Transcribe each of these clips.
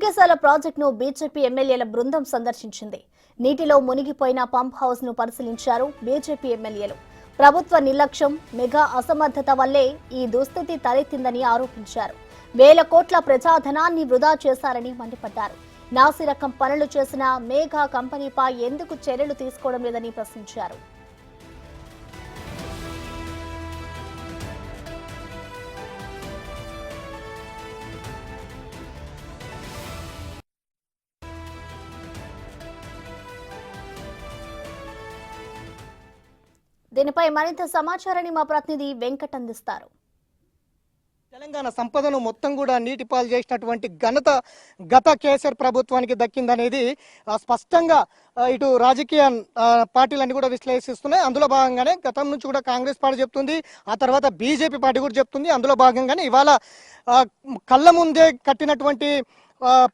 సుంకేశాల ప్రాజెక్టును బీజేపీ ఎమ్మెల్యేల బృందం సందర్శించింది. నీటిలో మునిగిపోయిన పంప్ హౌస్ ను పరిశీలించారు బీజేపీ ఎమ్మెల్యేలు. ప్రభుత్వ నిర్లక్ష్యం, మెగా అసమర్థత వల్లే ఈ దుస్థితి తలెత్తిందని ఆరోపించారు. వేల కోట్ల ప్రజాధనాన్ని వృధా చేశారని మండిపడ్డారు. నాసిరకం పనులు చేసిన మేఘా కంపెనీపై ఎందుకు చర్యలు తీసుకోవడం లేదని ప్రశ్నించారు. దీనిపై మరింత సమాచారాన్ని మా ప్రతినిధి వెంకట్ అందిస్తారు. తెలంగాణ సంపదను మొత్తం కూడా నీటి పాలు చేసినటువంటి ఘనత గత కేసీఆర్ ప్రభుత్వానికి దక్కిందనేది స్పష్టంగా ఇటు రాజకీయ పార్టీలన్నీ కూడా విశ్లేషిస్తున్నాయి. అందులో భాగంగానే గతం నుంచి కూడా కాంగ్రెస్ పార్టీ చెప్తుంది, ఆ తర్వాత బీజేపీ పార్టీ కూడా చెప్తుంది. అందులో భాగంగానే ఇవాళ కళ్ళ ముందే కట్టినటువంటి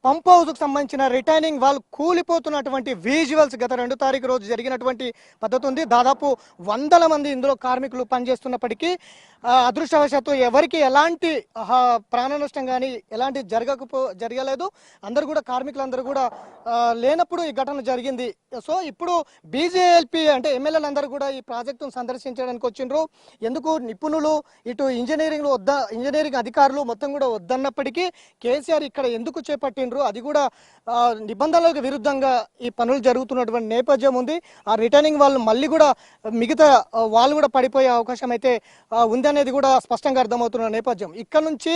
పంప్ హౌస్కు సంబంధించిన రిటైనింగ్ వాళ్ళు కూలిపోతున్నటువంటి విజువల్స్ గత 2 తారీఖు రోజు జరిగినటువంటి పద్ధతి ఉంది. దాదాపు 100 మంది ఇందులో కార్మికులు పనిచేస్తున్నప్పటికీ అదృష్టవశాత్తు ఎవరికి ఎలాంటి ప్రాణ నష్టం కానీ ఎలాంటి జరగలేదు. అందరూ కూడా కార్మికులందరూ కూడా లేనప్పుడు ఈ ఘటన జరిగింది. సో ఇప్పుడు బీజేఎల్పీ అంటే ఎమ్మెల్యేలందరూ కూడా ఈ ప్రాజెక్టును సందర్శించడానికి వచ్చిండ్రు. ఎందుకు నిపుణులు ఇటు ఇంజనీరింగ్ అధికారులు మొత్తం కూడా వద్దన్నప్పటికీ కేసీఆర్ ఇక్కడ ఎందుకు చేపట్టిండ్రు, అది కూడా నిబంధనలకు విరుద్ధంగా ఈ పనులు జరుగుతున్నటువంటి నేపథ్యం ఉంది. ఆ రిటర్నింగ్ వాళ్ళు మళ్ళీ కూడా మిగతా వాళ్ళు కూడా పడిపోయే అవకాశం అయితే ఉంది అనేది కూడా స్పష్టంగా అర్థమవుతున్న నేపథ్యం. ఇక్కడ నుంచి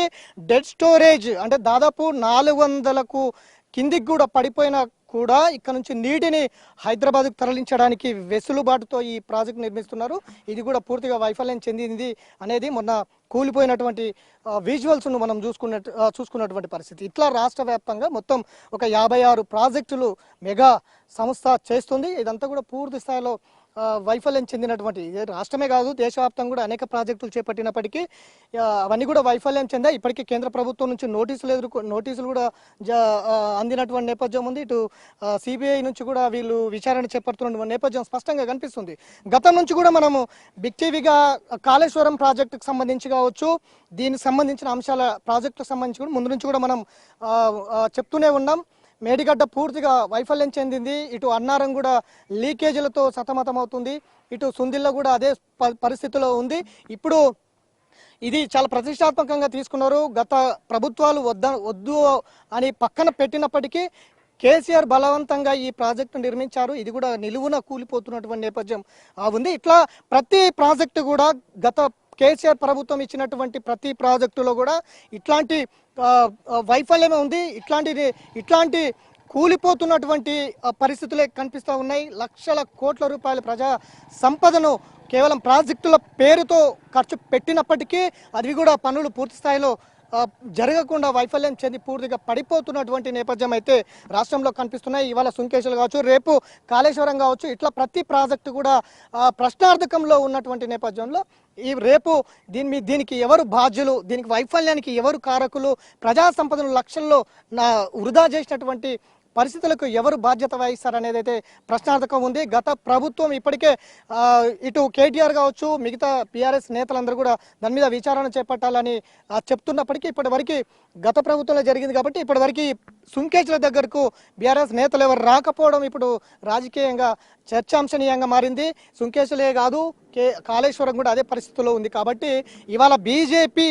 డెడ్ స్టోరేజ్ అంటే దాదాపు 400కు కిందికి కూడా పడిపోయినా కూడా ఇక్కడ నుంచి నీటిని హైదరాబాద్కు తరలించడానికి వెసులుబాటుతో ఈ ప్రాజెక్ట్ నిర్మిస్తున్నారు. ఇది కూడా పూర్తిగా వైఫల్యం చెందింది అనేది మొన్న కూలిపోయినటువంటి విజువల్స్ను మనం చూసుకున్నటువంటి పరిస్థితి. ఇట్లా రాష్ట్ర వ్యాప్తంగా మొత్తం ఒక 56 ప్రాజెక్టులు మెగా సంస్థ చేస్తుంది. ఇదంతా కూడా పూర్తి స్థాయిలో వైఫల్యం చెందినటువంటి రాష్ట్రమే కాదు దేశవ్యాప్తంగా కూడా అనేక ప్రాజెక్టులు చేపట్టినప్పటికీ అవన్నీ కూడా వైఫల్యం చెందాయి. ఇప్పటికీ కేంద్ర ప్రభుత్వం నుంచి నోటీసులు కూడా అందినటువంటి నేపథ్యం ఉంది. ఇటు సిబిఐ నుంచి కూడా వీళ్ళు విచారణ చేపడుతున్న నేపథ్యం స్పష్టంగా కనిపిస్తుంది. గతం నుంచి కూడా మనము బిగ్ టీవీగా కాళేశ్వరం ప్రాజెక్టుకు సంబంధించి కావచ్చు, దీనికి సంబంధించిన అంశాల ప్రాజెక్టుకు సంబంధించి కూడా ముందు నుంచి కూడా మనం చెప్తూనే ఉన్నాం. మేడిగడ్డ పూర్తిగా వైఫల్యం చెందింది. ఇటు అన్నారం కూడా లీకేజీలతో సతమతమవుతుంది. ఇటు సుందిల్లో కూడా అదే పరిస్థితిలో ఉంది. ఇప్పుడు ఇది చాలా ప్రతిష్టాత్మకంగా తీసుకున్నారు. గత ప్రభుత్వాలు వద్దు అని పక్కన పెట్టినప్పటికీ కేసీఆర్ బలవంతంగా ఈ ప్రాజెక్టు నిర్మించారు. ఇది కూడా నిలువున కూలిపోతున్నటువంటి నేపథ్యం ఉంది. ఇట్లా ప్రతి ప్రాజెక్టు కూడా గత కేసీఆర్ ప్రభుత్వం ఇచ్చినటువంటి ప్రతి ప్రాజెక్టులో కూడా ఇట్లాంటి వైఫల్యమే ఉంది. ఇట్లాంటి కూలిపోతున్నటువంటి పరిస్థితులే కనిపిస్తూ ఉన్నాయి. లక్షల కోట్ల రూపాయల ప్రజా సంపదను కేవలం ప్రాజెక్టుల పేరుతో ఖర్చు పెట్టినప్పటికీ అవి కూడా పనులు పూర్తి స్థాయిలో జరగకుండా వైఫల్యం చెంది పూర్తిగా పడిపోతున్నటువంటి నేపథ్యం అయితే రాష్ట్రంలో కనిపిస్తున్నాయి. ఇవాళ సుంకేశ్వరం కావచ్చు, రేపు కాళేశ్వరం కావచ్చు, ఇట్లా ప్రతి ప్రాజెక్టు కూడా ప్రశ్నార్థకంలో ఉన్నటువంటి నేపథ్యంలో ఈ రేపు దీనికి ఎవరు బాధ్యులు, దీనికి వైఫల్యానికి ఎవరు కారకులు, ప్రజా సంపదను లక్షల్లో వృధా చేసినటువంటి పరిస్థితులకు ఎవరు బాధ్యత వహిస్తారనేది అయితే ప్రశ్నార్థకం ఉంది. గత ప్రభుత్వం ఇప్పటికే ఇటు కేటీఆర్ కావచ్చు, మిగతా బీఆర్ఎస్ నేతలందరూ కూడా దాని మీద విచారణ చేపట్టాలని చెప్తున్నప్పటికీ ఇప్పటివరకు గత ప్రభుత్వంలో జరిగింది కాబట్టి ఇప్పటివరకు సుంకేశ్వర దగ్గరకు బీఆర్ఎస్ నేతలు ఎవరు రాకపోవడం ఇప్పుడు రాజకీయంగా చర్చాంశనీయంగా మారింది. సుంకేశ్వరే కాదు కాళేశ్వరం కూడా అదే పరిస్థితిలో ఉంది. కాబట్టి ఇవాళ బీజేపీ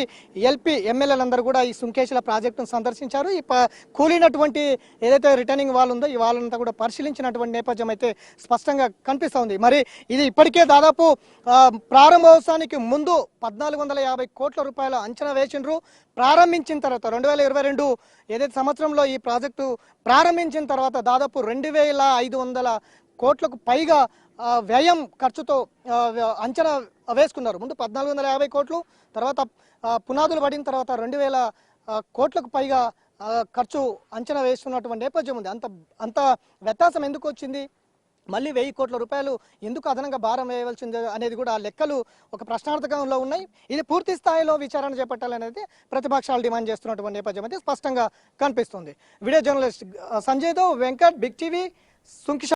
ఎల్పీ ఎమ్మెల్యేలందరూ కూడా ఈ సుంకేశ్వర ప్రాజెక్టును సందర్శించారు. ఈ కూలినటువంటి ఏదైతే రిటర్నింగ్ వాల్ ఉందో ఈ వాళ్ళంతా కూడా పరిశీలించినటువంటి నేపథ్యం అయితే స్పష్టంగా కనిపిస్తూ ఉంది. మరి ఇది ఇప్పటికే దాదాపు ప్రారంభోత్సవానికి ముందు 1450 కోట్ల రూపాయల అంచనా వేసిండ్రు. ప్రారంభించిన తర్వాత 2022 ఏదైతే సంవత్సరంలో ఈ ప్రాజెక్టు ప్రారంభించిన తర్వాత దాదాపు 2500 కోట్లకు పైగా వ్యయం ఖర్చుతో అంచనా వేసుకున్నారు. ముందు 1450 కోట్లు, తర్వాత పునాదులు పడిన తర్వాత 2000 కోట్లకు పైగా ఖర్చు అంచనా వేసుకున్నటువంటి నేపథ్యం ఉంది. అంత వ్యత్యాసం ఎందుకు వచ్చింది, మళ్ళీ 1000 కోట్ల రూపాయలు ఎందుకు అదనంగా భారం వేయవలసింది అనేది కూడా లెక్కలు ఒక ప్రశ్నార్థకంలో ఉన్నాయి. ఇది పూర్తి స్థాయిలో విచారణ చేపట్టాలనేది ప్రతిపక్షాలు డిమాండ్ చేస్తున్నటువంటి నేపథ్యం అయితే స్పష్టంగా కనిపిస్తుంది. వీడియో జర్నలిస్ట్ సంజయ్తో వెంకట్, బిగ్ టీవీ, సుంకిష.